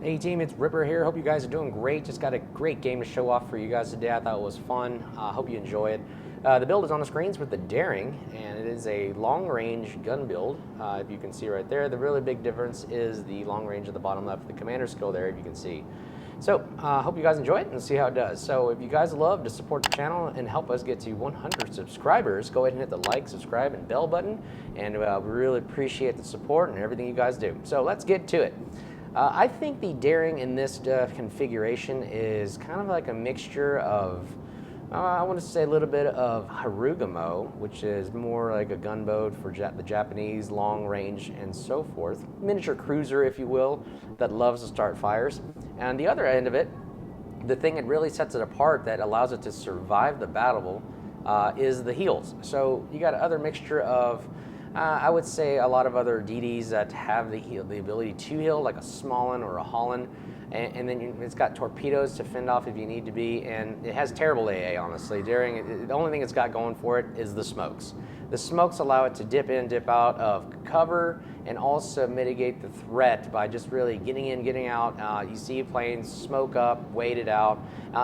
Hey team, it's Ripper here. Hope you guys are doing great. Just got a great game to show off for you guys today. I thought it was fun. Hope you enjoy it. The build is on the screens with the Daring, and it is a long-range gun build. If you can see right there, the really big difference is the long range at the bottom left, the commander skill there, if you can see. So, hope you guys enjoy it and see how it does. So, if you guys love to support the channel and help us get to 100 subscribers, go ahead and hit the like, subscribe, and bell button. And we really appreciate the support and everything you guys do. So, let's get to it. I think the Daring in this configuration is kind of like a mixture of, I want to say a little bit of Harugumo, which is more like a gunboat for the Japanese, long range and so forth. Miniature cruiser, if you will, that loves to start fires. And the other end of it, the thing that really sets it apart that allows it to survive the battle is the heals. So you got another mixture of I would say a lot of other DDs that have the ability to heal, like a Smolin or a Holland, and then it's got torpedoes to fend off if you need to be, and it has terrible AA, honestly. The only thing it's got going for it is the smokes. The smokes allow it to dip in, dip out of cover, and also mitigate the threat by just really getting in, getting out. You see planes smoke up, wait it out.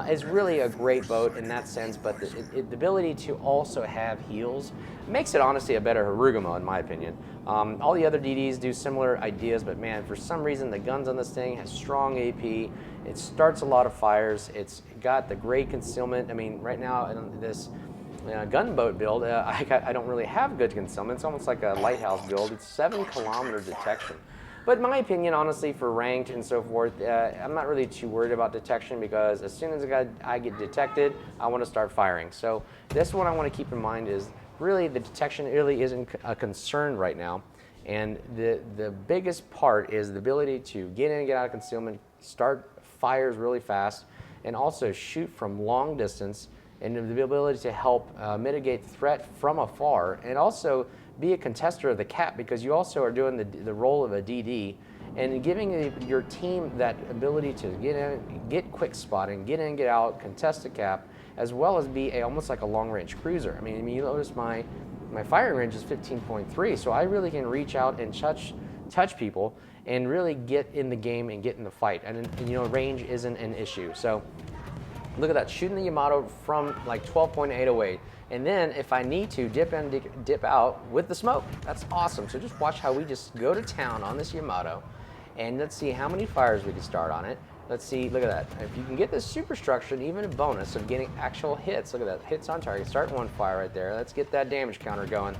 It's really a great boat in that sense, but the ability to also have heals makes it honestly a better Harugumo in my opinion. All the other DDs do similar ideas, but man, for some reason the guns on this thing has strong AP. It starts a lot of fires. It's got the great concealment. I mean, right now in this gunboat build, I don't really have good concealment. It's almost like a lighthouse build. It's 7-kilometer detection. But in my opinion, honestly, for ranked and so forth, I'm not really too worried about detection because as soon as I get detected, I want to start firing. So this one I want to keep in mind is really the detection really isn't a concern right now. And the biggest part is the ability to get in and get out of concealment, start fires really fast, and also shoot from long distance, and the ability to help mitigate threat from afar, and also be a contester of the cap because you also are doing the role of a DD and giving your team that ability to get in, get quick spotting, get in, get out, contest the cap, as well as be almost like a long-range cruiser. I mean, you notice my firing range is 15.3, so I really can reach out and touch people and really get in the game and get in the fight. And you know, range isn't an issue. So look at that, shooting the Yamato from like 12.8 away. And then if I need to, dip in, dip out with the smoke. That's awesome. So just watch how we just go to town on this Yamato. And let's see how many fires we can start on it. Let's see, look at that. If you can get this superstructure and even a bonus of getting actual hits, look at that, hits on target. Start one fire right there. Let's get that damage counter going.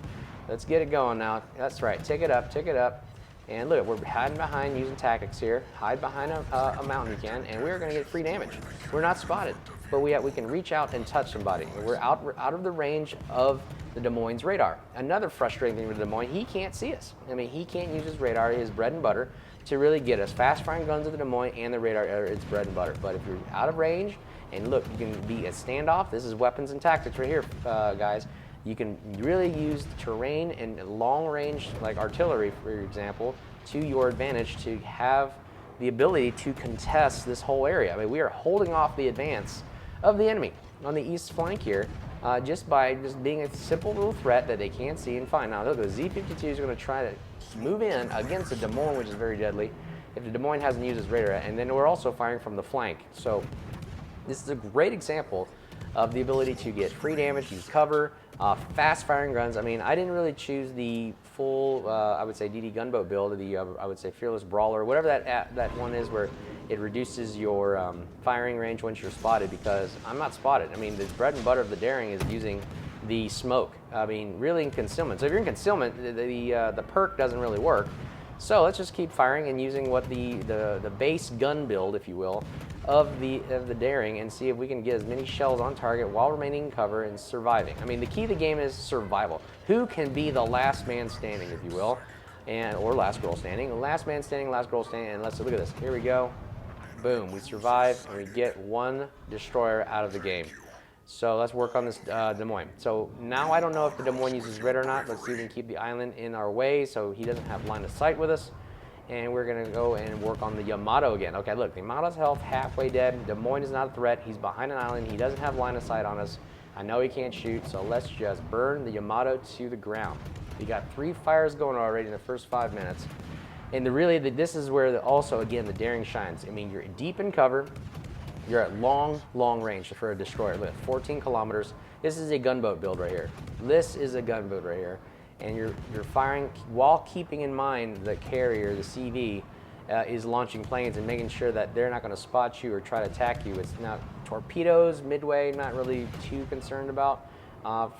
Let's get it going now. That's right, tick it up, tick it up. And look, we're hiding behind using tactics here. Hide behind a mountain you can, and we're gonna get free damage. We're not spotted, but we can reach out and touch somebody. We're out of the range of the Des Moines radar. Another frustrating thing with Des Moines, he can't see us. I mean, he can't use his radar, his bread and butter, to really get us. Fast firing guns at the Des Moines and the radar are its bread and butter. But if you're out of range, and look, you can be a standoff. This is weapons and tactics right here, guys. You can really use terrain and long range, like artillery, for example, to your advantage to have the ability to contest this whole area. I mean, we are holding off the advance of the enemy on the east flank here just by being a simple little threat that they can't see and find. Now, look, the Z-52 is going to try to move in against the Des Moines, which is very deadly, if the Des Moines hasn't used his radar. And then we're also firing from the flank. So this is a great example of the ability to get free damage, use cover, fast firing guns. I mean, I didn't really choose the full, I would say, DD gunboat build, the I would say Fearless Brawler, whatever that one is where it reduces your firing range once you're spotted, because I'm not spotted. I mean, the bread and butter of the Daring is using the smoke. I mean, really in concealment. So if you're in concealment, the perk doesn't really work. So let's just keep firing and using what the base gun build, if you will, of the Daring, and see if we can get as many shells on target while remaining in cover and surviving. I mean, the key to the game is survival. Who can be the last man standing, if you will, or last girl standing. Last man standing, last girl standing, and let's look at this. Here we go. Boom, we survive, and we get one destroyer out of the game. So let's work on this Des Moines. So now I don't know if the Des Moines uses red or not. Let's see if we can keep the island in our way so he doesn't have line of sight with us. And we're gonna go and work on the Yamato again. Okay, look, the Yamato's health halfway dead. Des Moines is not a threat. He's behind an island. He doesn't have line of sight on us. I know he can't shoot, so let's just burn the Yamato to the ground. We got 3 fires going already in the first 5 minutes. And this is where also, again, the daring shines. I mean, you're deep in cover. You're at long range for a destroyer. Look at 14 kilometers. This is a gunboat build right here. This is a gunboat right here. And you're firing while keeping in mind the carrier, the CV, is launching planes and making sure that they're not going to spot you or try to attack you. It's not torpedoes, midway, not really too concerned about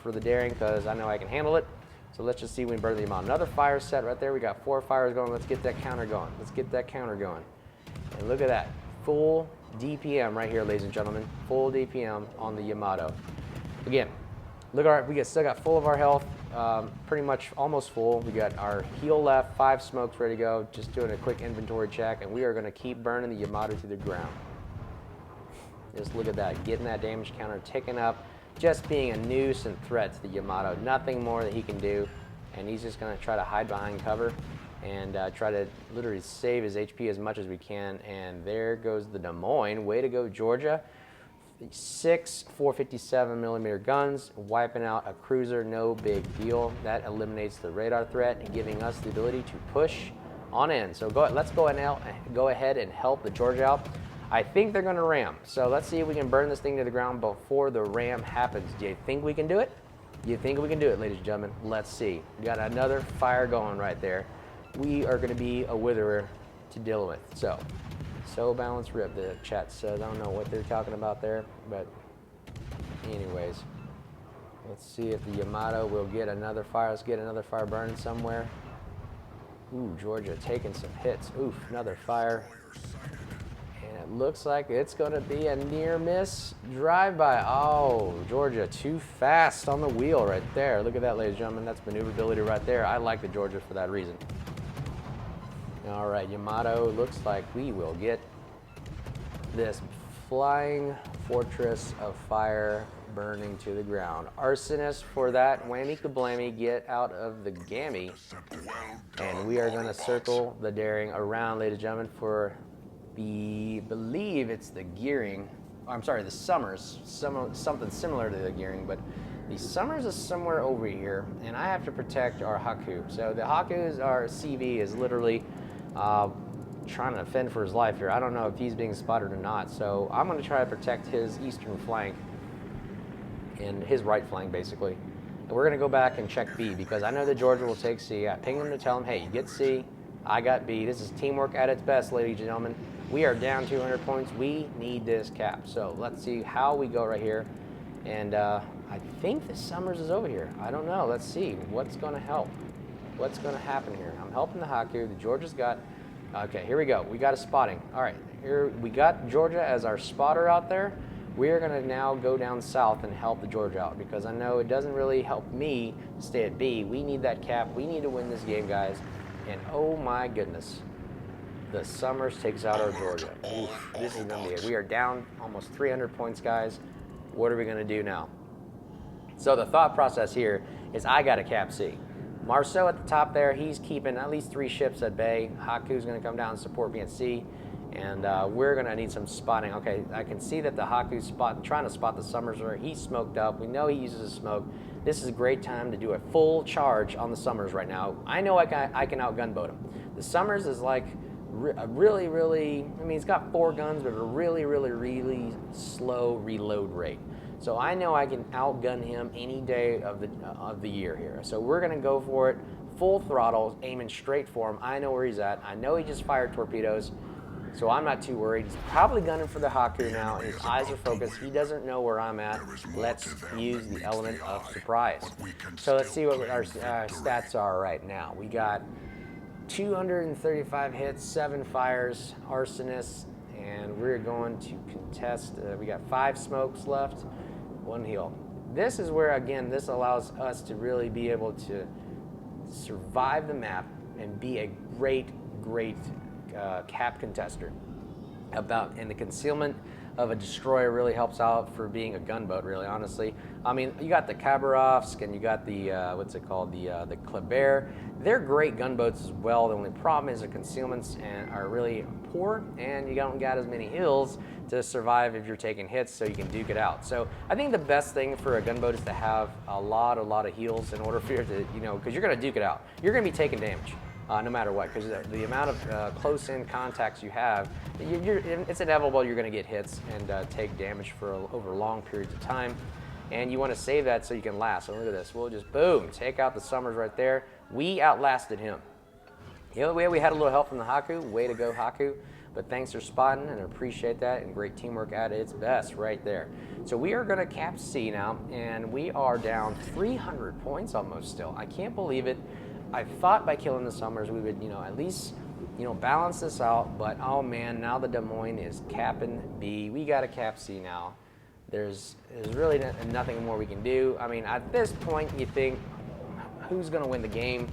for the daring, because I know I can handle it. So let's just see when we burn the amount. Another fire set right there. We got 4 fires going. Let's get that counter going. Let's get that counter going. And look at that. Full DPM right here, ladies and gentlemen. Full DPM on the Yamato. Again, look, we still got full of our health. Pretty much almost full. We got our heal left, 5 smokes ready to go. Just doing a quick inventory check, and we are going to keep burning the Yamato to the ground. Just look at that. Getting that damage counter ticking up. Just being a nuisance threat to the Yamato. Nothing more that he can do. And he's just going to try to hide behind cover and try to literally save his HP as much as we can. And there goes the Des Moines. Way to go, Georgia. 6 457 millimeter guns, wiping out a cruiser, no big deal. That eliminates the radar threat and giving us the ability to push on in. So let's go ahead and help the Georgia out. I think they're going to ram. So let's see if we can burn this thing to the ground before the ram happens. Do you think we can do it? Do you think we can do it, ladies and gentlemen? Let's see. We got another fire going right there. We are going to be a witherer to deal with. So balanced rip, the chat says. I don't know what they're talking about there, but anyways. Let's see if the Yamato will get another fire. Let's get another fire burning somewhere. Ooh, Georgia taking some hits. Oof, another fire. And it looks like it's going to be a near miss drive-by. Oh, Georgia too fast on the wheel right there. Look at that, ladies and gentlemen. That's maneuverability right there. I like the Georgia for that reason. All right, Yamato, looks like we will get this flying fortress of fire burning to the ground. Arsonist for that whammy kablammy, get out of the gammy. And we are going to circle the daring around, ladies and gentlemen, for believe it's the gearing. I'm sorry, the Summers, something similar to the gearing, but the Summers is somewhere over here, and I have to protect our Haku. So the our CV is literally trying to fend for his life here. I don't know if he's being spotted or not, so I'm going to try to protect his eastern flank and his right flank, basically. And we're going to go back and check B, because I know that Georgia will take C. I pinged him to tell him, hey, you get C, I got B. This is teamwork at its best, ladies and gentlemen. We are down 200 points. We need this cap. So let's see how we go right here. And I think the Summers is over here. I don't know. Let's see what's going to help. What's going to happen here? I'm helping the Haku. The Georgia's got... Okay, here we go. We got a spotting. All right, here we got Georgia as our spotter out there. We are going to now go down south and help the Georgia out, because I know it doesn't really help me stay at B. We need that cap. We need to win this game, guys. And oh my goodness, the Summers takes out our Georgia. Oof, this is going to be it. We are down almost 300 points, guys. What are we going to do now? So the thought process here is I got to cap C. Marceau at the top there, he's keeping at least 3 ships at bay. Haku's going to come down and support me at C. And we're going to need some spotting. Okay, I can see that the Haku's trying to spot the Summers. He's smoked up. We know he uses his smoke. This is a great time to do a full charge on the Summers right now. I know I can outgunboat him. The Summers is like really, I mean, he's got 4 guns, but a really slow reload rate. So I know I can outgun him any day of the year here. So we're going to go for it, full throttle, aiming straight for him. I know where he's at. I know he just fired torpedoes, so I'm not too worried. He's probably gunning for the Haku now, and his eyes are focused. He doesn't know where I'm at. Let's use the element of surprise. So let's see what our stats are right now. We got 235 hits, 7 fires, arsonists, and we're going to contest. We got 5 smokes left, 1 heal. This is where, again, this allows us to really be able to survive the map and be a great cap contester. And the concealment of a destroyer really helps out for being a gunboat, really, honestly. I mean, you got the Khabarovsk and you got the, what's it called, the Kleber. They're great gunboats as well. The only problem is the concealments are really poor, and you don't got as many hills to survive if you're taking hits, so you can duke it out. So I think the best thing for a gunboat is to have a lot of heals in order for you to, because you're going to duke it out. You're going to be taking damage. no matter what, because the amount of close-in contacts you have, it's inevitable you're going to get hits and take damage for over long periods of time. And you want to save that so you can last. So look at this. We'll just, boom, take out the Summers right there. We outlasted him. You know, we had a little help from the Haku. Way to go, Haku. But thanks for spotting, and I appreciate that, and great teamwork at its best right there. So we are going to cap C now, and we are down 300 points almost still. I can't believe it. I thought by killing the Summers we would, at least, balance this out. But, oh, man, now the Des Moines is capping B. We got to cap C now. There's really nothing more we can do. I mean, at this point, you think, who's going to win the game?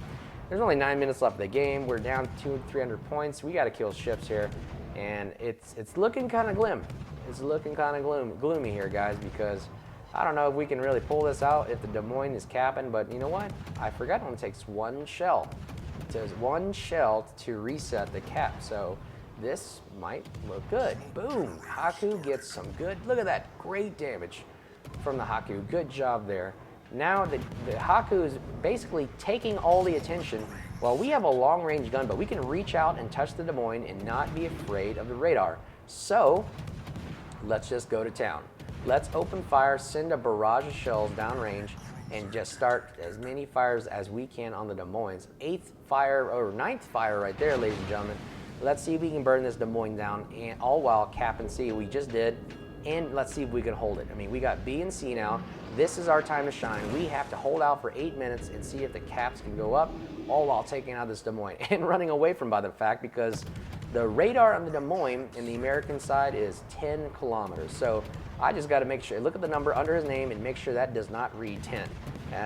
There's only 9 minutes left of the game. We're down 200-300 points. We got to kill ships here, and it's looking kind of glim. It's looking kind of gloomy here, guys, because I don't know if we can really pull this out if the Des Moines is capping. But you know what? I forgot it only takes one shell. It says one shell to reset the cap. So this might look good. Boom! Haku gets some good. Look at that, great damage from the Haku. Good job there. Now the Haku is basically taking all the attention. Well, we have a long-range gun, but we can reach out and touch the Des Moines and not be afraid of the radar. So let's just go to town. Let's open fire, send a barrage of shells downrange, and just start as many fires as we can on the Des Moines. 8th fire, or 9th fire right there, ladies and gentlemen. Let's see if we can burn this Des Moines down, and all while cap and C. We just did. And let's see if we can hold it. I mean, we got B and C now. This is our time to shine. We have to hold out for 8 minutes and see if the caps can go up, all while taking out this Des Moines and running away from, by the fact, because the radar on the Des Moines in the American side is 10 kilometers. So I just got to make sure, look at the number under his name and make sure that does not read 10.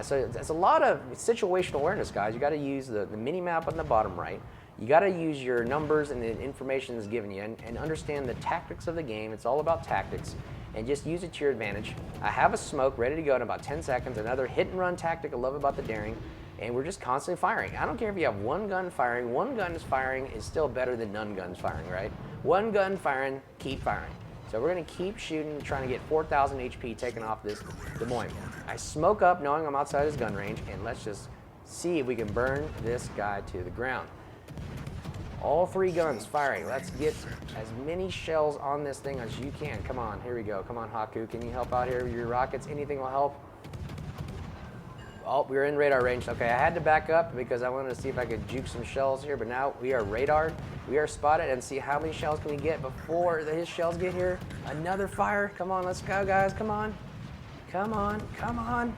So it's a lot of situational awareness, guys. You got to use the mini map on the bottom right. You got to use your numbers and the information that's given you and understand the tactics of the game. It's all about tactics, and just use it to your advantage. I have a smoke ready to go in about 10 seconds, another hit and run tactic I love about the daring, and we're just constantly firing. I don't care if you have one gun firing is still better than none guns firing, right? One gun firing, keep firing. So we're going to keep shooting, trying to get 4,000 HP taken off this Des Moines. I smoke up knowing I'm outside his gun range, and let's just see if we can burn this guy to the ground. All 3 guns firing. Let's get as many shells on this thing as you can. Come on, here we go. Come on, Haku. Can you help out here? Your rockets, anything will help. Oh, we're in radar range. Okay, I had to back up because I wanted to see if I could juke some shells here, but now we are radared. We are spotted, and see how many shells can we get before his shells get here. Another fire. Come on, let's go, guys. Come on. Come on, come on.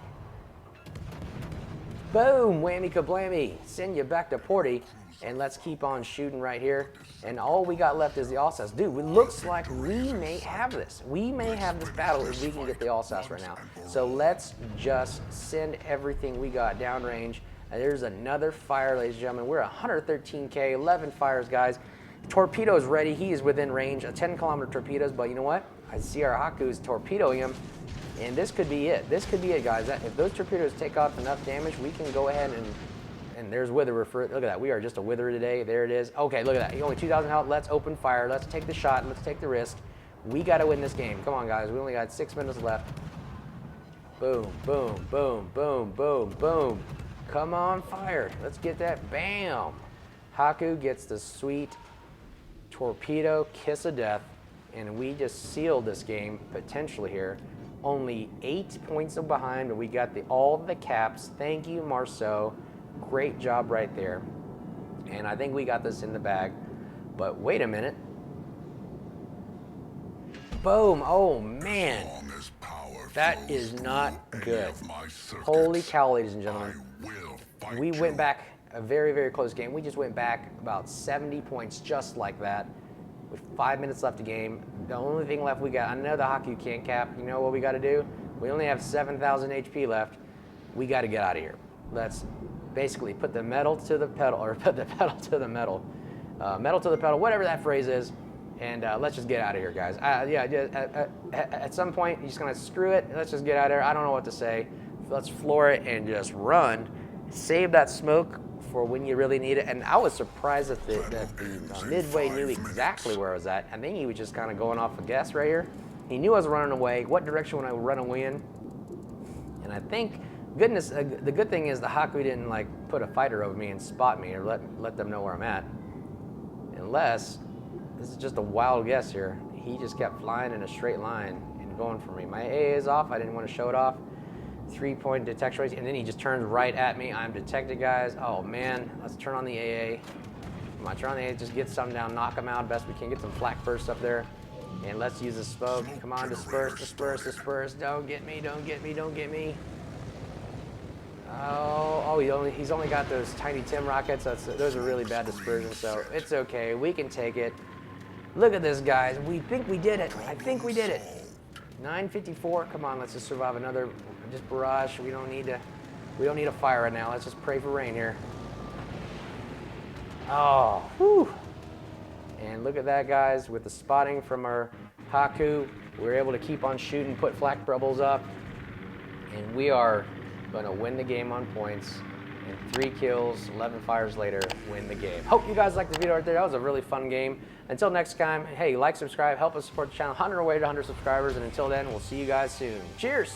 Boom, whammy kablammy. Send you back to Porty. And let's keep on shooting right here. And all we got left is the Alsace. Dude, it looks like we may have this. We may have this battle if we can get the Alsace right now. So let's just send everything we got downrange. And there's another fire, ladies and gentlemen. We're 113K, 11 fires, guys. Torpedo's ready. He is within range. A 10-kilometer torpedoes, but you know what? I see our Haku's torpedoing him. And this could be it. This could be it, guys. If those torpedoes take off enough damage, we can go ahead and there's Wither. Look at that. We are just a Wither today. There it is. Okay, look at that. Only 2,000 health. Let's open fire. Let's take the shot. Let's take the risk. We got to win this game. Come on, guys. We only got 6 minutes left. Boom, boom, boom, boom, boom, boom. Come on, fire. Let's get that. Bam. Haku gets the sweet torpedo kiss of death, and we just sealed this game potentially here. Only 8 points behind, but we got all the caps. Thank you, Marceau. Great job right there. And I think we got this in the bag. But wait a minute. Boom. Oh, man. That is not good. Holy cow, ladies and gentlemen. We went back a very, very close game. We just went back about 70 points just like that with 5 minutes left of game. The only thing left we got, I know the Haku can't cap. You know what we got to do? We only have 7,000 HP left. We got to get out of here. Let's basically put the metal to the pedal, or put the pedal to the metal. Metal to the pedal, whatever that phrase is. And let's just get out of here, guys. At some point, you're just going to screw it. Let's just get out of here. I don't know what to say. Let's floor it and just run. Save that smoke for when you really need it. And I was surprised that the Midway knew exactly where I was at. I think he was just kind of going off a guess right here. He knew I was running away. What direction would I run away in? And I think Goodness, the good thing is the Haku didn't like put a fighter over me and spot me or let them know where I'm at. Unless, this is just a wild guess here, he just kept flying in a straight line and going for me. My AA is off, I didn't want to show it off. 3-point detection rate, and then he just turns right at me. I'm detected, guys. Oh man, let's turn on the AA. Come on, turn on the AA, just get some down, knock him out best we can, get some flak bursts up there. And let's use the smoke. Come on, disperse, disperse, disperse. Don't get me, don't get me, don't get me. He's only got those tiny Tim rockets. Those are really bad dispersion, so it's okay. We can take it. Look at this, guys. We think we did it. I think we did it. 954. Come on, let's just survive another just barrage. We don't need a fire right now. Let's just pray for rain here. Oh, whew. And look at that, guys. With the spotting from our Haku, we're able to keep on shooting, put flak bubbles up, and we are going to win the game on points. And 3 kills, 11 fires later, win the game. Hope you guys liked the video right there. That was a really fun game. Until next time, hey, like, subscribe, help us support the channel. 100 away to 100 subscribers, and until then, we'll see you guys soon. Cheers!